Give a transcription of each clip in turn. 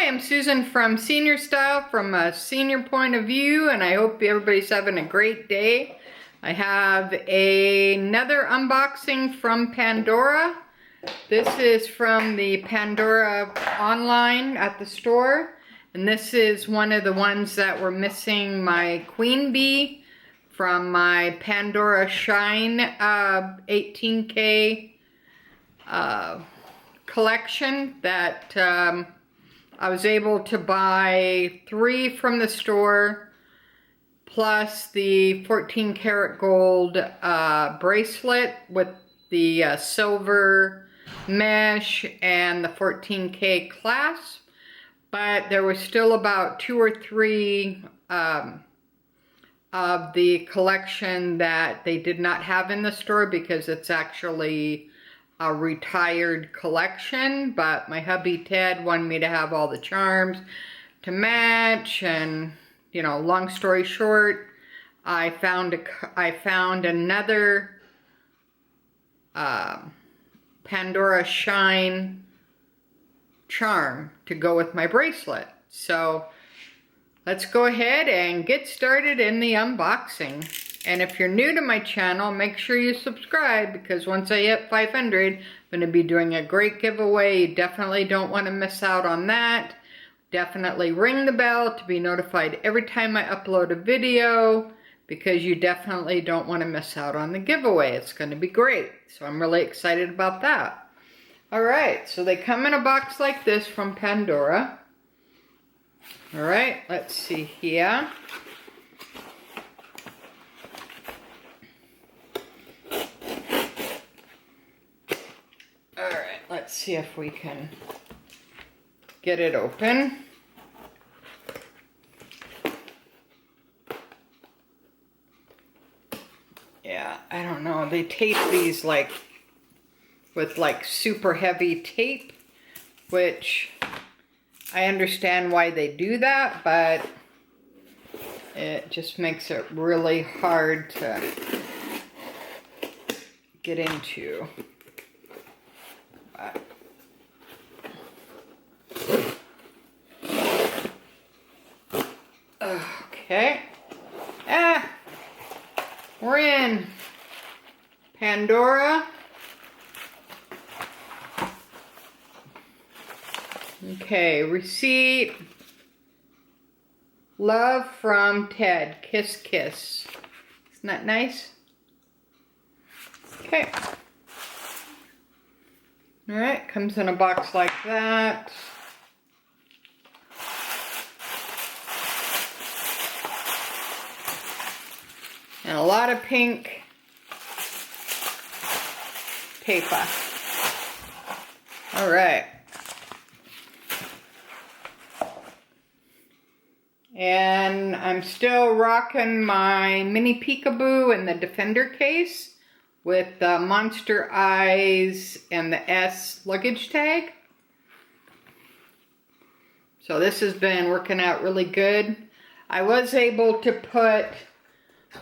I'm Susan from Senior Style, from a senior point of view, and I hope everybody's having a great day. I have another unboxing from Pandora. This is from the Pandora online at the store, and this is one of the ones that were missing my queen bee from my Pandora Shine 18K collection that I was able to buy 3 from the store, plus the 14 karat gold bracelet with the silver mesh and the 14K clasp. But there was still about 2 or 3 of the collection that they did not have in the store because it's actually a retired collection. But my hubby Ted wanted me to have all the charms to match, and you know, long story short, I found another Pandora Shine charm to go with my bracelet. So let's go ahead and get started in the unboxing. And if you're new to my channel, make sure you subscribe, because once I hit 500, I'm going to be doing a great giveaway. You definitely don't want to miss out on that. Definitely ring the bell to be notified every time I upload a video, because you definitely don't want to miss out on the giveaway. It's going to be great. So I'm really excited about that. Alright, so they come in a box like this from Pandora. Alright, let's see here. Alright, let's see if we can get it open. Yeah, I don't know. They tape these like with like super heavy tape, which I understand why they do that, but it just makes it really hard to get into. Okay. We're in Pandora. Okay, receipt. Love from Ted. Kiss, kiss. Isn't that nice? Okay. Alright, comes in a box like that. And a lot of pink paper. Alright. And I'm still rocking my mini peekaboo in the Defender case with the monster eyes and the S luggage tag. So this has been working out really good. I was able to put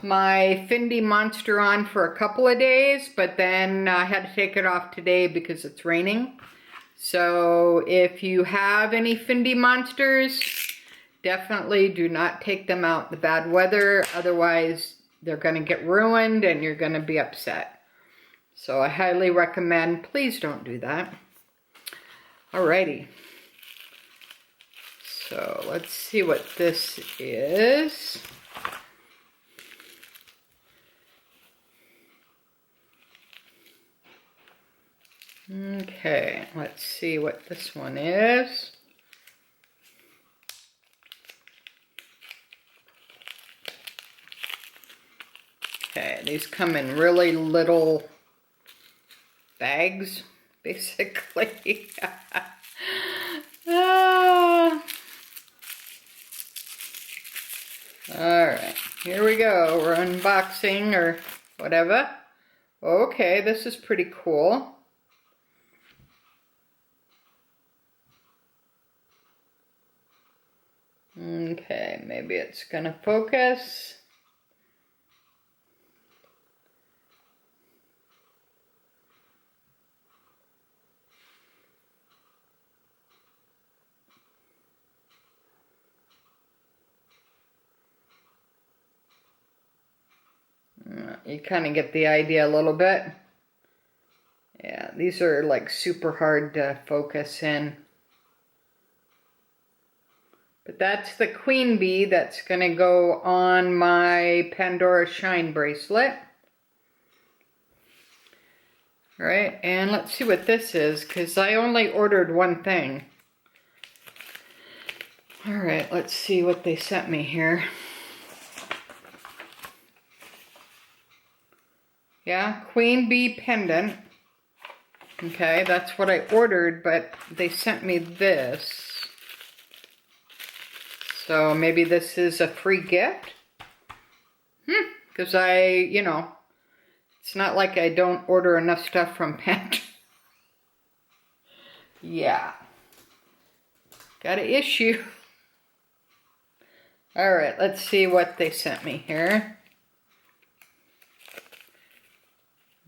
my Fendi monster on for a couple of days, but then I had to take it off today because it's raining. So if you have any Fendi monsters, definitely do not take them out in the bad weather. Otherwise, they're going to get ruined and you're going to be upset. So I highly recommend, please don't do that. Alrighty. So let's see what this is. Okay, let's see what this one is. Okay, these come in really little bags, basically. Alright, here we go. We're unboxing or whatever. Okay, this is pretty cool. Okay, maybe it's gonna focus. you kind of get the idea a little bit. Yeah, these are like super hard to focus in. But that's the queen bee that's going to go on my Pandora Shine bracelet. All right, and let's see what this is, because I only ordered one thing. All right, let's see what they sent me here. Yeah, queen bee pendant. Okay, that's what I ordered, but they sent me this. So maybe this is a free gift? Because you know, it's not like I don't order enough stuff from Pandora. Yeah. Got an issue. All right, let's see what they sent me here.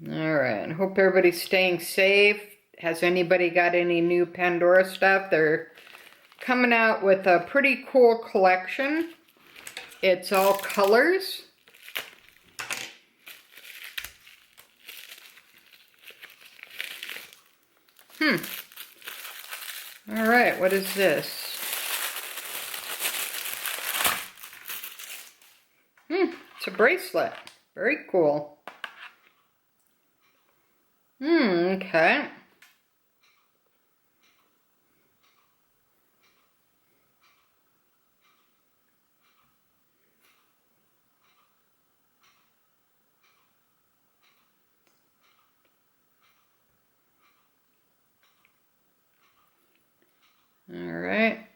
All right, I hope everybody's staying safe. Has anybody got any new Pandora stuff? They're coming out with a pretty cool collection. It's all colors. All right, what is this? It's a bracelet. Very cool. Okay. All right.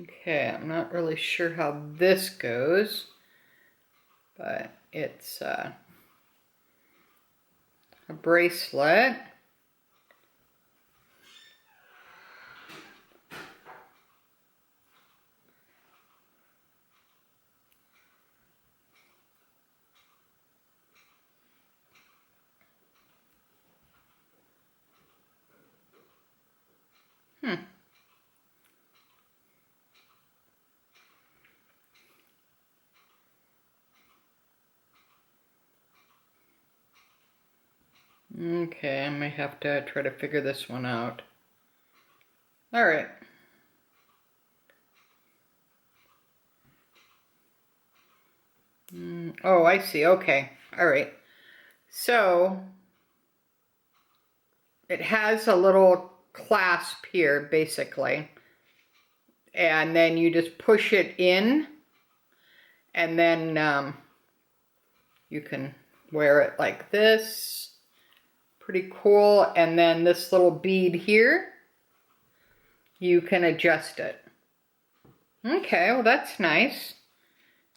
Okay, I'm not really sure how this goes, but it's a bracelet. Okay, I may have to try to figure this one out. All right. Oh, I see. Okay. All right. So it has a little clasp here, basically. And then you just push it in, and then you can wear it like this. Pretty cool. And then this little bead here, you can adjust it. Okay, well that's nice.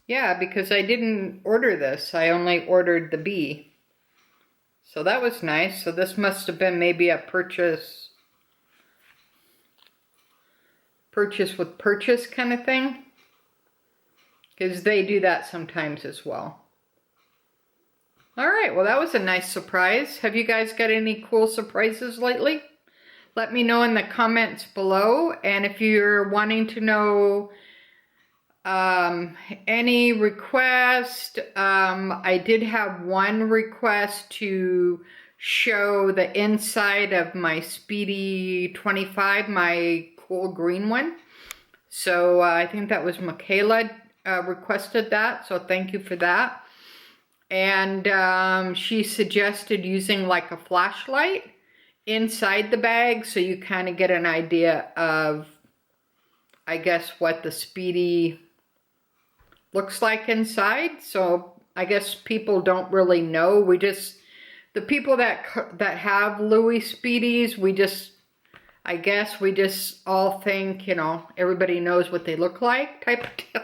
Yeah, because I didn't order this. I only ordered the bee. So that was nice. So this must have been maybe a purchase with purchase kind of thing. Because they do that sometimes as well. All right, well that was a nice surprise. Have you guys got any cool surprises lately? Let me know in the comments below. And if you're wanting to know any request, I did have one request to show the inside of my Speedy 25, my cool green one. So I think that was Michaela requested that, so thank you for that. And she suggested using like a flashlight inside the bag, so you kind of get an idea of, I guess, what the Speedy looks like inside. So I guess people don't really know. The people that have Louis Speedies, I guess we just all think, you know, everybody knows what they look like type of deal.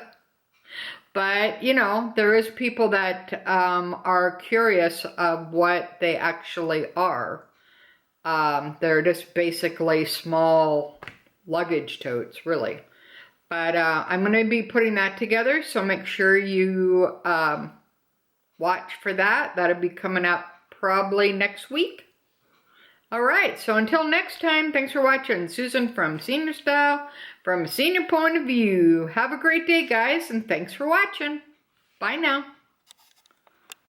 But, you know, there is people that are curious of what they actually are. They're just basically small luggage totes, really. But I'm going to be putting that together, so make sure you watch for that. That'll be coming up probably next week. All right, so until next time, thanks for watching. Susan from Senior Style, from a senior point of view. Have a great day, guys, and thanks for watching. Bye now.